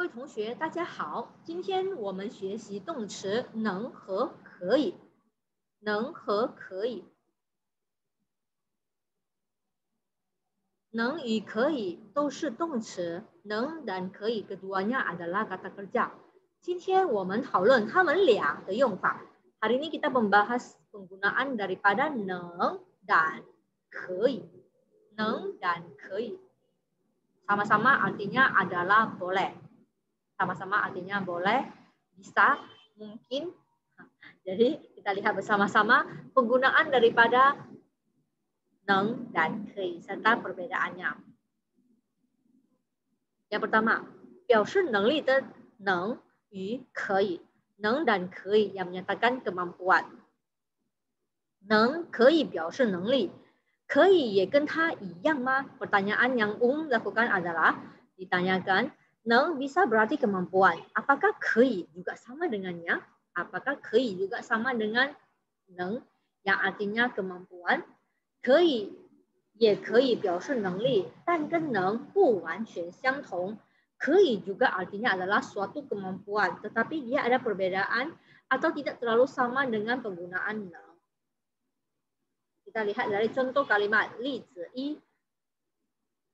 各位同学，大家好。今天我们学习动词能和可以。能和可以，能与可以都是动词，能dan可以 keduanya adalah kata kerja。今天我们讨论它们俩的用法。Hari ini kita membahas penggunaan daripada 能 dan 可以。能 dan 可以 sama-sama artinya adalah boleh. Sama-sama artinya boleh, bisa, mungkin. Jadi kita lihat bersama-sama penggunaan daripada 能 dan 可以 serta perbedaannya. Yang pertama, 表示能力的能与可以。能 dan 可以 yang menyatakan kemampuan. 能可以表示能力，可以也跟它一样吗？ Pertanyaan yang lakukan adalah ditanyakan, 能 bisa berarti kemampuan. Apakah 可以 juga sama dengannya? Apakah 可以 juga sama dengan 能 yang artinya kemampuan? 可以也可以表示能力，但跟能不完全相同。可以 juga artinya adalah suatu kemampuan, tetapi dia ada perbedaan atau tidak terlalu sama dengan penggunaan 能。Kita lihat dari contoh kalimat 例子一.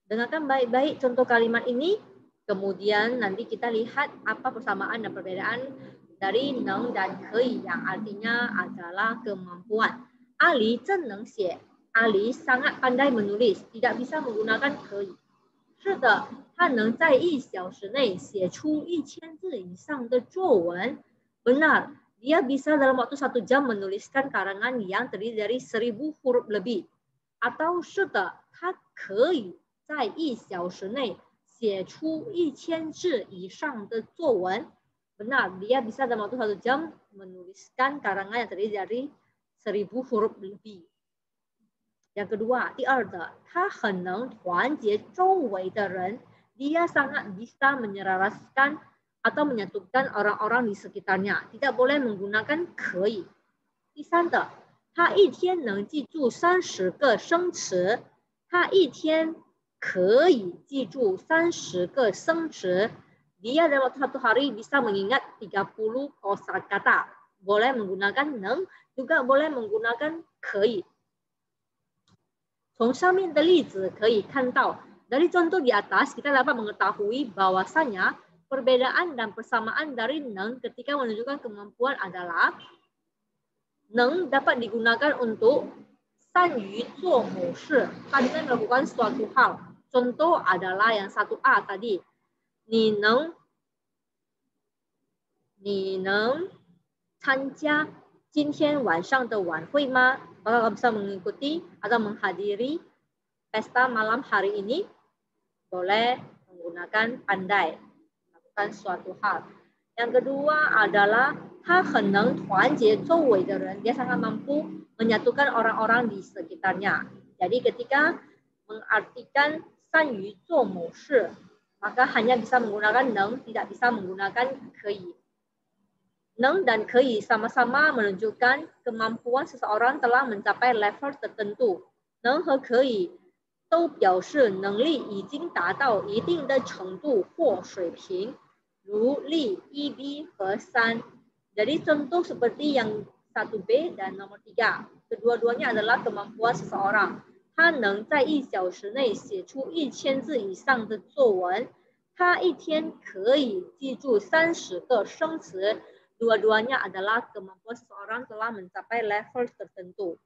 Dengarkan baik-baik contoh kalimat ini. Kemudian nanti kita lihat apa persamaan dan perbedaan dari 能 dan 可以 yang artinya adalah kemampuan. Ali 真能写. Ali sangat pandai menulis, tidak bisa menggunakan 可以。是的，他能在1小时内写出1000字以上的作文。Benar, dia bisa dalam waktu 1 jam menuliskan karangan yang terdiri dari 1000 huruf lebih. Atau 是的，他可以在1小时内写出1000字以上的作文。Benar, dia bisa dalam waktu 1 jam menuliskan karangan yang terdiri dari 1000 huruf lebih. Yang kedua, 第二的，他很能团结周围的人。Dia sangat bisa menyelaraskan atau menyatukan orang-orang di sekitarnya. Tidak boleh menggunakan 可以。第三的，他一天能记住30个生词。他一天可以记住30个生词。Dia dalam waktu 1 hari bisa mengingat 30 kosakata. Boleh menggunakan 能， juga boleh menggunakan 可以。从上面的例子可以看到， dari contoh di atas kita dapat mengetahui bahwasanya perbedaan dan persamaan dari 能 ketika menunjukkan kemampuan adalah 能 dapat digunakan untuk 善于做某事, pandai melakukan suatu hal. Contoh adalah yang 1A tadi. 你能参加今天晚上的晚会吗? Apakah kamu bisa mengikuti atau menghadiri pesta malam hari ini? Boleh menggunakan pandai melakukan suatu hal. Yang kedua adalah 他很能团结周围的人. Dia sangat mampu menyatukan orang-orang di sekitarnya. Jadi ketika mengartikan 善于做某事, maka hanya bisa menggunakan 能, tidak bisa menggunakan 可以。能 dan 可以 sama-sama menunjukkan kemampuan seseorang telah mencapai level tertentu. 能和可以都表示能力已经达到一定的程度或水平，如例 1B 和3。Jadi contoh seperti yang 1B dan nomor 3. Kedua-duanya adalah kemampuan seseorang. 他能在1小时内写出1000字以上的作文。他一天可以记住30个生词。Dua-duanya adalah kemampuan seseorang telah mencapai level tertentu.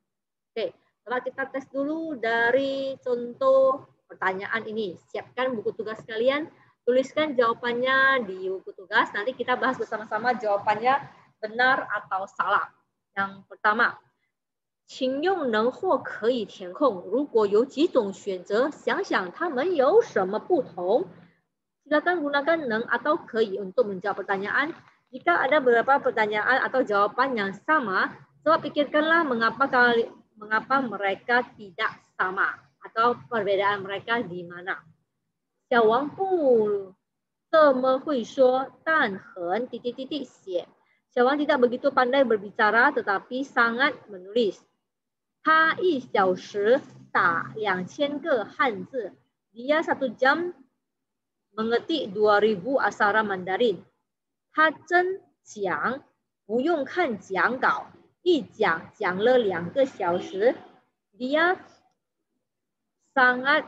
Oke, setelah kita tes dulu dari contoh pertanyaan ini. Siapkan buku tugas kalian, tuliskan jawabannya di buku tugas. Nanti kita bahas bersama-sama jawabannya benar atau salah. Yang pertama, 请用能或可以填空。如果有几种选择，想想它们有什么不同。Silakan gunakan 能 atau 可以 untuk menjawab pertanyaan. Jika ada beberapa pertanyaan atau jawaban yang sama, coba pikirkanlah mengapa mereka tidak sama atau perbedaan mereka di mana. 小王不这么会说，但很写。小王tidak begitu pandai berbicara, tetapi sangat menulis. 他1小时打2000个汉字。Dia 1 jam mengetik 2000 aksara Mandarin. 他真讲不用看讲稿，一讲讲了2个小时。Dia sangat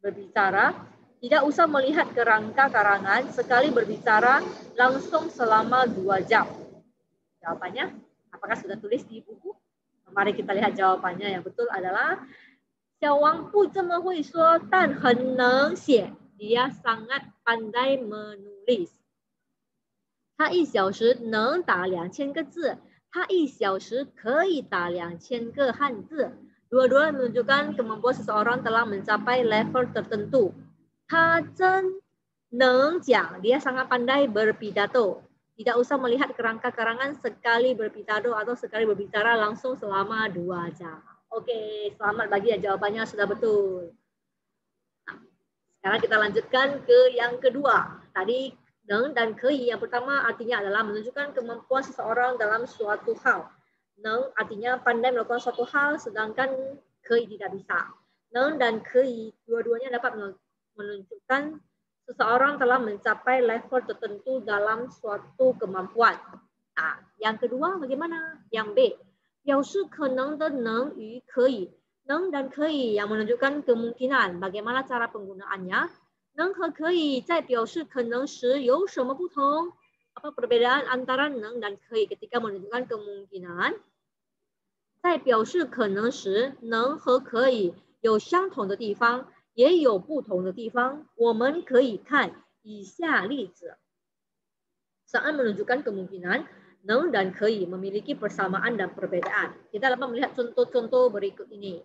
berbicara, tidak usah melihat kerangka karangan, sekali berbicara langsung selama 2 jam. Jawabannya, apakah sudah tulis di buku? Mari kita lihat jawabannya. Yang betul adalah 小王不这么会说，但很能写。Dia sangat pandai menulis. 他1小时能打2000个字，他1小时可以打2000个汉字。Dua-dua menunjukkan kemampuan seseorang telah mencapai level tertentu. 他真能讲, dia sangat pandai berpidato. Tidak usah melihat kerangka karangan, sekali berpidato atau sekali berbicara langsung selama 2 jam. Oke, selamat bagi ya, jawabannya sudah betul. Nah, sekarang kita lanjutkan ke yang kedua. Tadi neng dan kei yang pertama artinya adalah menunjukkan kemampuan seseorang dalam suatu hal. Neng artinya pandai melakukan suatu hal, sedangkan kei tidak bisa. Neng dan kei dua-duanya dapat menunjukkan seseorang telah mencapai level tertentu dalam suatu kemampuan. Nah, yang kedua bagaimana? Yang B. 表示可能的能与可以. Neng dan kei yang menunjukkan kemungkinan. Bagaimana cara penggunaannya? 能和可以在表示可能时有什么不同? Apa perbedaan antara 能 dan 可以 ketika menunjukkan kemungkinan? 在表示可能时，能和可以有相同的地方，也有不同的地方。我们可以看以下例子。Saat menunjukkan kemungkinan, 能 dan 可以 memiliki persamaan dan perbedaan. Kita dapat melihat contoh-contoh berikut ini.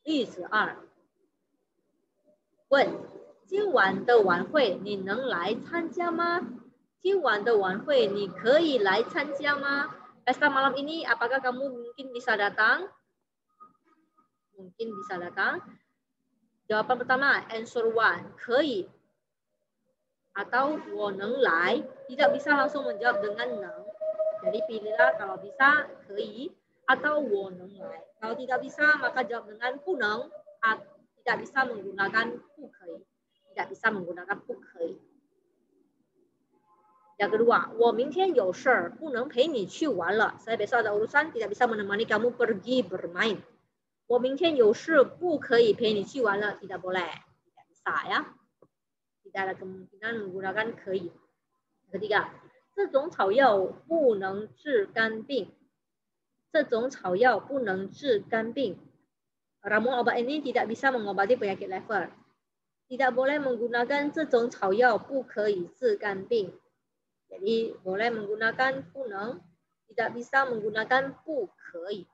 例子2。问：今晚的晚会你能来参加吗？今晚的晚会你可以来参加吗？ Pesta malam ini apakah kamu mungkin bisa datang? Mungkin bisa datang. Jawaban pertama, answer 1, 可以 atau 我能来. Tidak bisa langsung menjawab dengan 能. Jadi pilihlah kalau bisa 可以 atau 我能来. Kalau tidak bisa maka jawab dengan 不能. Tidak bisa menggunakan 不可以. Tidak bisa menggunakan 不可以. Yang kedua, 我明天有事不能陪你去玩了. Saya besok ada urusan, tidak bisa menemani kamu pergi bermain. 我明天有事不可以陪你去玩了. Tidak boleh, tidak bisa ya. Tidak ada kemungkinan menggunakan 可以. Yang ketiga, 这种草药不能治肝病. 这种草药不能治肝病. Ramuan obat ini tidak bisa mengobati penyakit lever. Tidak boleh menggunakan 这种草药不可以治肝病. Jadi boleh menggunakan 不能, tidak bisa menggunakan 不可以.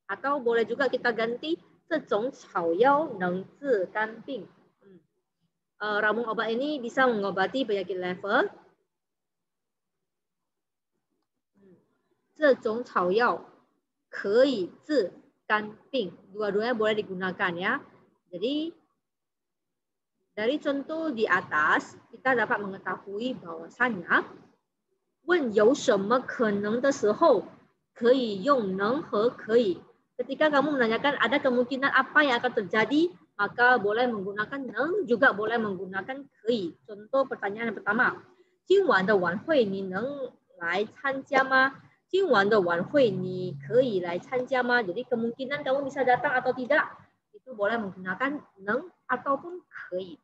Atau boleh juga kita ganti 这种草药能治肝病. Ramuan obat ini bisa mengobati penyakit lever. 这种草药可以治肝病. Dua-duanya boleh digunakan ya. Jadi dari contoh di atas, kita dapat mengetahui bahwasannya 问有什么可能的时候可以用能和可以. Ketika kamu menanyakan ada kemungkinan apa yang akan terjadi, maka boleh menggunakan能, juga boleh menggunakan 可以. Contoh pertanyaan yang pertama, 今晚的晚会你能来参加吗？今晚的晚会你可以来参加吗？ Jadi kemungkinan kamu bisa datang atau tidak, itu boleh menggunakan 能 ataupun 可以.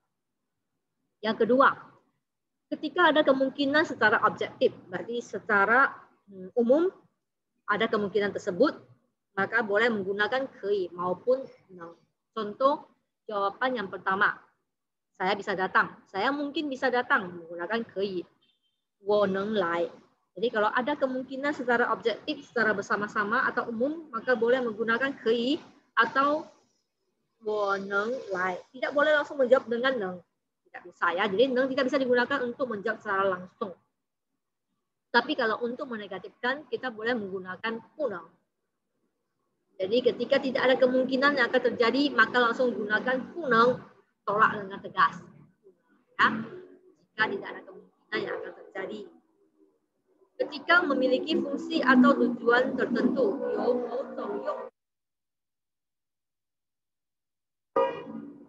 Yang kedua, ketika ada kemungkinan secara objektif, berarti secara umum ada kemungkinan tersebut, maka boleh menggunakan 可以 maupun 能. Contoh jawaban yang pertama, saya bisa datang. Saya mungkin bisa datang, menggunakan 可以. 我能来. Jadi kalau ada kemungkinan secara objektif, secara bersama-sama atau umum, maka boleh menggunakan 可以 atau 我能来. Tidak boleh langsung menjawab dengan 能. Tidak bisa ya. Jadi 能 tidak bisa digunakan untuk menjawab secara langsung. Tapi kalau untuk menegatifkan, kita boleh menggunakan 不能. Jadi ketika tidak ada kemungkinan yang akan terjadi, maka langsung gunakan 不能, tolak dengan tegas. Ya. Jika tidak ada kemungkinan yang akan terjadi. Ketika memiliki fungsi atau tujuan tertentu, 有某种用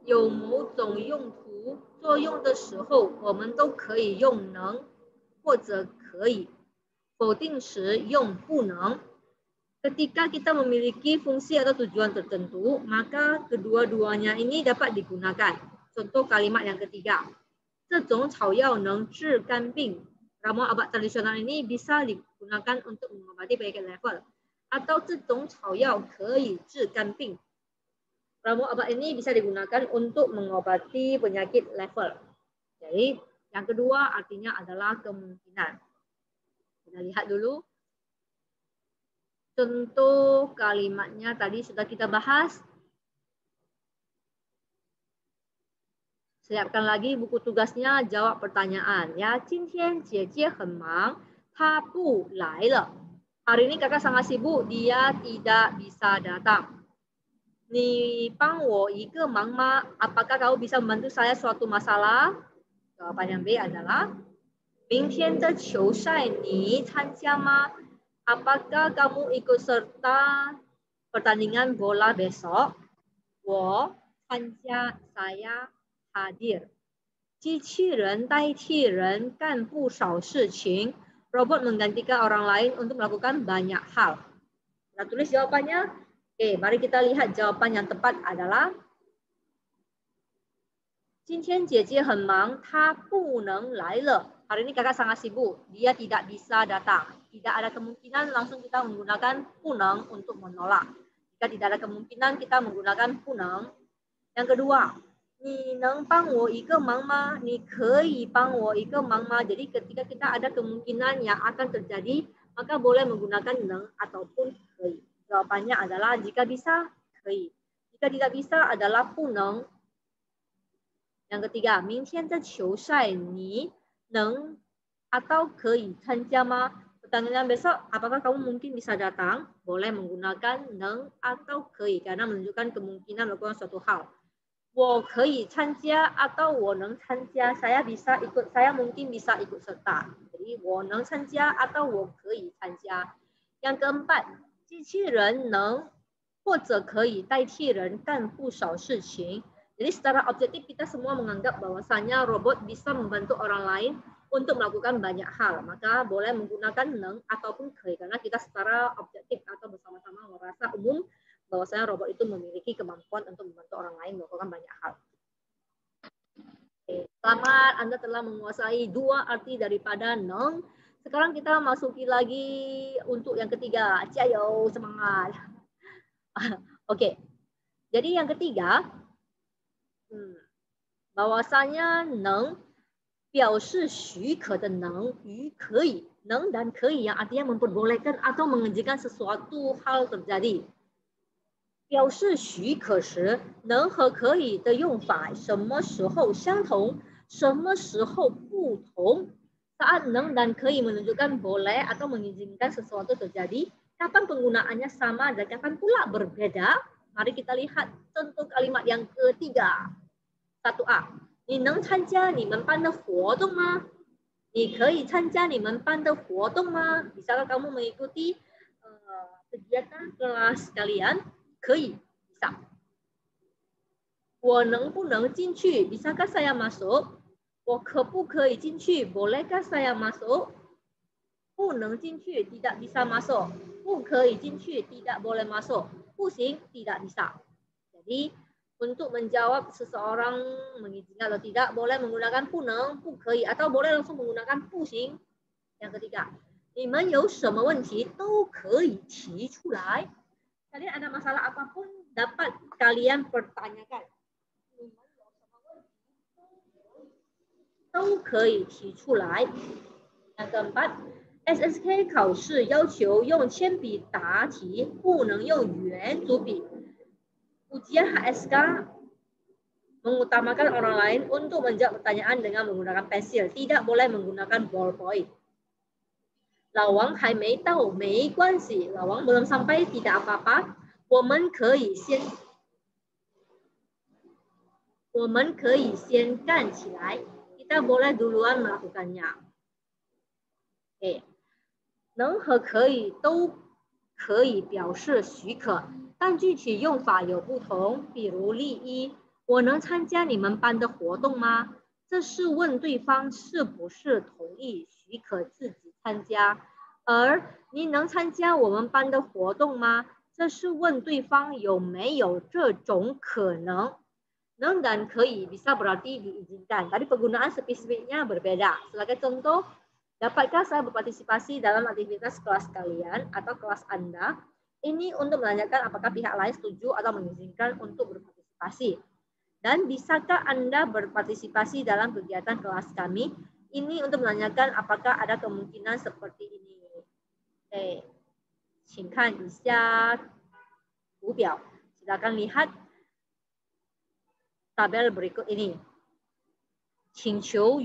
有某种用途作用的时候，我们都可以用能或者可以。否定时用不能. Ketika kita memiliki fungsi atau tujuan tertentu, maka kedua-duanya ini dapat digunakan. Contoh kalimat yang ketiga. 这种草药能治肝病. Ramuan obat tradisional ini bisa digunakan untuk mengobati penyakit level. Atau 这种草药可以治肝病. Ramuan obat ini bisa digunakan untuk mengobati penyakit level. Jadi yang kedua artinya adalah kemungkinan. Kita lihat dulu. Contoh kalimatnya tadi sudah kita bahas. Siapkan lagi buku tugasnya, jawab pertanyaan. Ya, 今天姐姐很忙，她不来了. Hari ini kakak sangat sibuk, dia tidak bisa datang. 你帮我一个忙吗? Apakah kamu bisa membantu saya suatu masalah? Jawaban yang B adalah 明天的球赛你参加吗? Apakah kamu ikut serta pertandingan bola besok? 我参加, saya hadir. 机器人代替人干不少事情. Robot menggantikan orang lain untuk melakukan banyak hal. Kita tulis jawabannya. Oke, mari kita lihat jawaban yang tepat adalah 今天姐姐很忙，她不能来了. Hari ini kakak sangat sibuk, dia tidak bisa datang. Tidak ada kemungkinan langsung kita menggunakan 不能 untuk menolak. Jika tidak ada kemungkinan kita menggunakan 不能. Yang kedua, 你能帮我一个忙吗? 你可以帮我一个忙吗? Jadi ketika kita ada kemungkinan yang akan terjadi, maka boleh menggunakan 能 ataupun 可以. Jawabannya adalah jika bisa, 可以. Jika tidak bisa adalah 不能. Yang ketiga, 明天的球赛你能 atau 可以参加吗? Pertanyaan besok, apakah kamu mungkin bisa datang? Boleh menggunakan 能 atau 可以 karena menunjukkan kemungkinan melakukan suatu hal. 我可以参加 atau 我能参加, saya bisa ikut, saya mungkin bisa ikut serta. Jadi 我能参加 atau 我可以参加. Yang keempat, 机器人能或者可以代替人干不少事情. Jadi secara objektif kita semua menganggap bahwasanya robot bisa membantu orang lain untuk melakukan banyak hal. Maka boleh menggunakan 能 ataupun 可以 karena kita secara objektif atau bersama-sama merasa umum bahwasanya robot itu memiliki kemampuan untuk membantu orang lain melakukan banyak hal. Oke, selamat, Anda telah menguasai dua arti daripada 能. Sekarang kita masuki lagi untuk yang ketiga. Ciao, semangat. Oke, jadi yang ketiga, bahwasanya 能 表示许可的能与可以. 能 dan 可以 yang artinya memperbolehkan atau mengizinkan sesuatu hal terjadi. 表示许可时，能和可以的用法什么时候相同，什么时候不同？ Saat 能 dan 可以 menunjukkan boleh atau mengizinkan sesuatu terjadi, kapan penggunaannya sama dan kapan pula berbeda? Mari kita lihat contoh kalimat yang ketiga. 1A. 你能参加你们班的活动吗? 你可以参加你们班的活动吗? Bisakah kamu mengikuti kegiatan kelas kalian? 可以, bisa. 我能不能进去? Bisakah saya masuk? 我可不可以进去? Bolehkah saya masuk? 不能进去, tidak bisa masuk. 不可以进去, tidak boleh masuk. 不行, tidak bisa. Jadi untuk menjawab seseorang mengizinkan atau tidak, boleh menggunakan 不能, 不可以, atau boleh langsung menggunakan 不行. Yang ketiga, 你们有什么问题都可以提出来. Kalian ada masalah apapun dapat kalian pertanyakan. 都可以提出来. Yang keempat, SSK 考试要求用铅笔答题，不能用圆珠笔. Ujian HSK mengutamakan orang lain untuk menjawab pertanyaan dengan menggunakan pensil, tidak boleh menggunakan ballpoint. 老王还没到，没关系。老王 belum sampai, tidak apa-apa. 我们可以先干起来. Kita boleh duluan melakukannya. Oke. 能和可以都可以表示许可，但具体用法有不同。比如例一，我能参加你们班的活动吗？这是问对方是不是同意许可自己参加。而你能参加我们班的活动吗？这是问对方有没有这种可能。能 dan 可以 bisa berarti diizinkan. Tadi penggunaan spesifiknya berbeda. Sebagai contoh, dapatkah saya berpartisipasi dalam aktivitas kelas kalian atau kelas Anda? Ini untuk menanyakan apakah pihak lain setuju atau mengizinkan untuk berpartisipasi. Dan bisakah Anda berpartisipasi dalam kegiatan kelas kami? Ini untuk menanyakan apakah ada kemungkinan seperti ini. 请看以下图表. Silakan lihat tabel berikut ini. 请求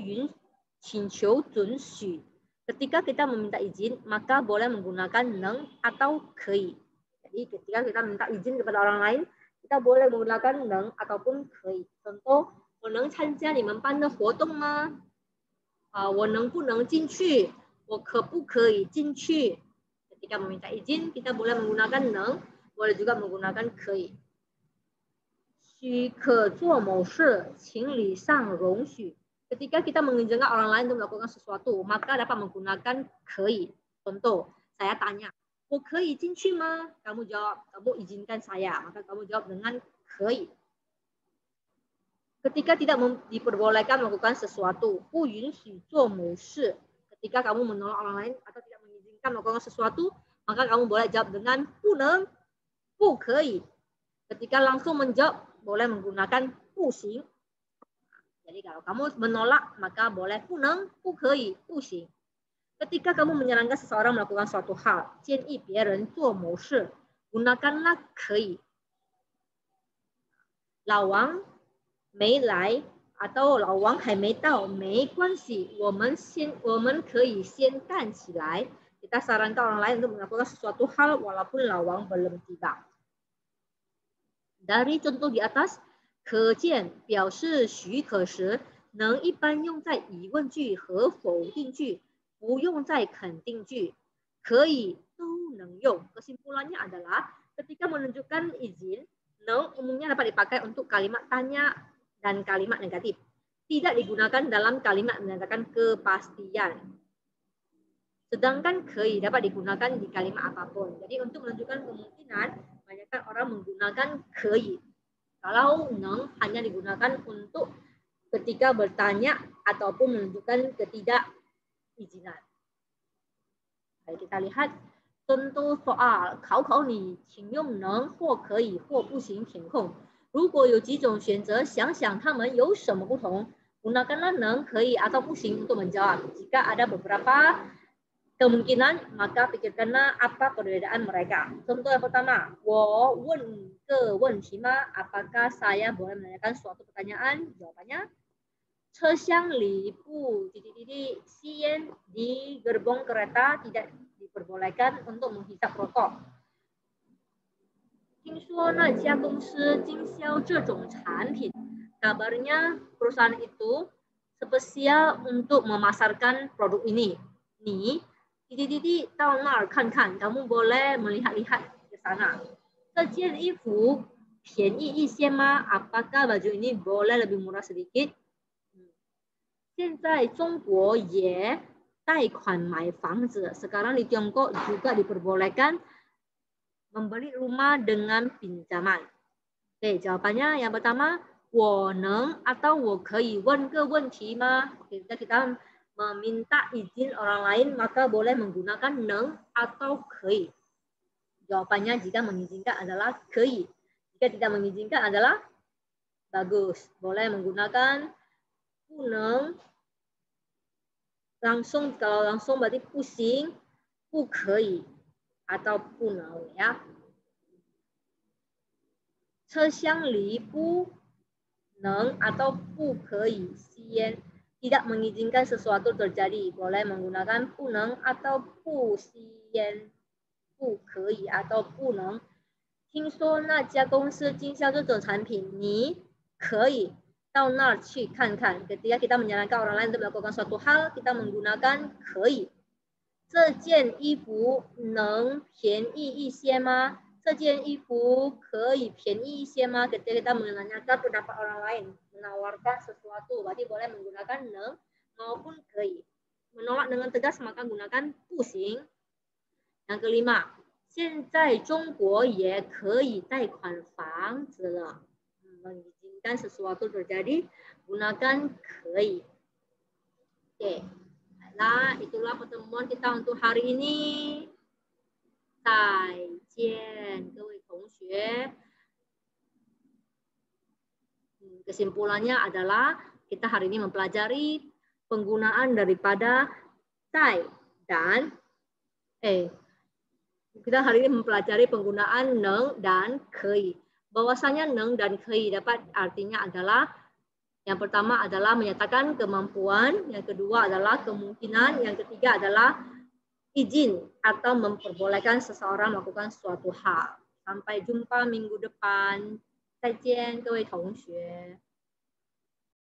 准许. Ketika kita meminta izin, maka boleh menggunakan neng atau kei. Jadi ketika kita minta izin kepada orang lain, kita boleh menggunakan neng ataupun kei. Contoh, 我能参加你们班的活动吗？我能不能进去？我可不可以进去？ Ketika meminta izin, kita boleh menggunakan neng, boleh juga menggunakan kei. 许可做某事，情理上容许. Ketika kita mengizinkan orang lain untuk melakukan sesuatu, maka dapat menggunakan kei. Contoh, saya tanya, 我可以进去吗？ Kamu jawab, kamu izinkan saya. Maka kamu jawab dengan kei. Ketika tidak diperbolehkan melakukan sesuatu, 不允许做某事. Ketika kamu menolak orang lain atau tidak mengizinkan melakukan sesuatu, maka kamu boleh jawab dengan 不能, 不可以. Ketika langsung menjawab, boleh menggunakan 不行. Jadi kalau kamu menolak, maka boleh 不能, 不可以, 不行. Ketika kamu menyarankan seseorang melakukan suatu hal, 建议别人做某事, gunakanlah 可以. 老王没来 atau 老王还没到，没关系，我们可以先干起来. Kita sarankan orang lain untuk melakukan sesuatu hal walaupun 老王 belum tiba. Dari contoh di atas, 可见表示许可时，能一般用在疑问句和否定句，不用在肯定句。可以都能用. Kesimpulannya adalah ketika menunjukkan izin, neng umumnya dapat dipakai untuk kalimat tanya dan kalimat negatif. Tidak digunakan dalam kalimat menyatakan kepastian. Sedangkan kei dapat digunakan di kalimat apapun. Jadi untuk menunjukkan kemungkinan, banyakkan orang menggunakan kei. Kalau neng hanya digunakan untuk ketika bertanya ataupun menunjukkan ketidakizinan. Baik, kita lihat contoh soal. 考考你，请用能或可以或不行填空。如果有几种选择，想想它们有什么不同。Gunakanlah能、可以 atau 不行 untuk menjawab. Jika ada beberapa kemungkinan, maka pikirkanlah apa perbedaan mereka. Contoh yang pertama, 我问个问题吗? Apakah saya boleh menanyakan suatu pertanyaan? Jawabannya, 车厢里不吸烟 di gerbong kereta tidak diperbolehkan untuk menghisap rokok. 听说那家公司经销这种产品. Kabarnya perusahaan itu spesial untuk memasarkan produk ini. Ni 到那儿看看, kamu boleh melihat-lihat ke sana. 这件衣服便宜一些吗? Apakah baju ini boleh lebih murah sedikit? 现在中国也贷款买房子. Sekarang di Tiongkok juga diperbolehkan membeli rumah dengan pinjaman. Oke, jawabannya yang pertama, 我能 atau 我可以问个问题吗? Kita meminta izin orang lain, maka boleh menggunakan neng atau kei. Jawabannya jika mengizinkan adalah kei. Jika tidak mengizinkan adalah bagus. Boleh menggunakan 不能. Langsung, kalau langsung berarti 不行, 不可以 atau 不能 ya. 车厢里不能 atau 不可以吸烟. Tidak mengizinkan sesuatu terjadi. Boleh menggunakan 不能 atau 不吸烟, 不可以 atau 不能. 听说那家公司经销这种产品, 你可以到那儿去看看. Ketika kita menyarankan orang lain untuk melakukan suatu hal, kita menggunakan 可以. 这件衣服能便宜一些吗?这件衣服可以便宜一些吗? Ketika kita menanyakan pendapat orang lain, menawarkan sesuatu, berarti boleh menggunakan neng maupun kei. Menolak dengan tegas maka gunakan 不行. Yang kelima, 现在中国也可以贷款房子了. Mengizinkan sesuatu terjadi, gunakan kei. Oke, nah itulah pertemuan kita untuk hari ini. 再见，各位同学。Kesimpulannya adalah kita hari ini mempelajari penggunaan daripada 在 dan kita hari ini mempelajari penggunaan 能 dan 可以. Bahwasanya 能 dan 可以 dapat artinya adalah yang pertama adalah menyatakan kemampuan, yang kedua adalah kemungkinan, yang ketiga adalah izin atau memperbolehkan seseorang melakukan suatu hal. Sampai jumpa minggu depan. 再见，各位同学。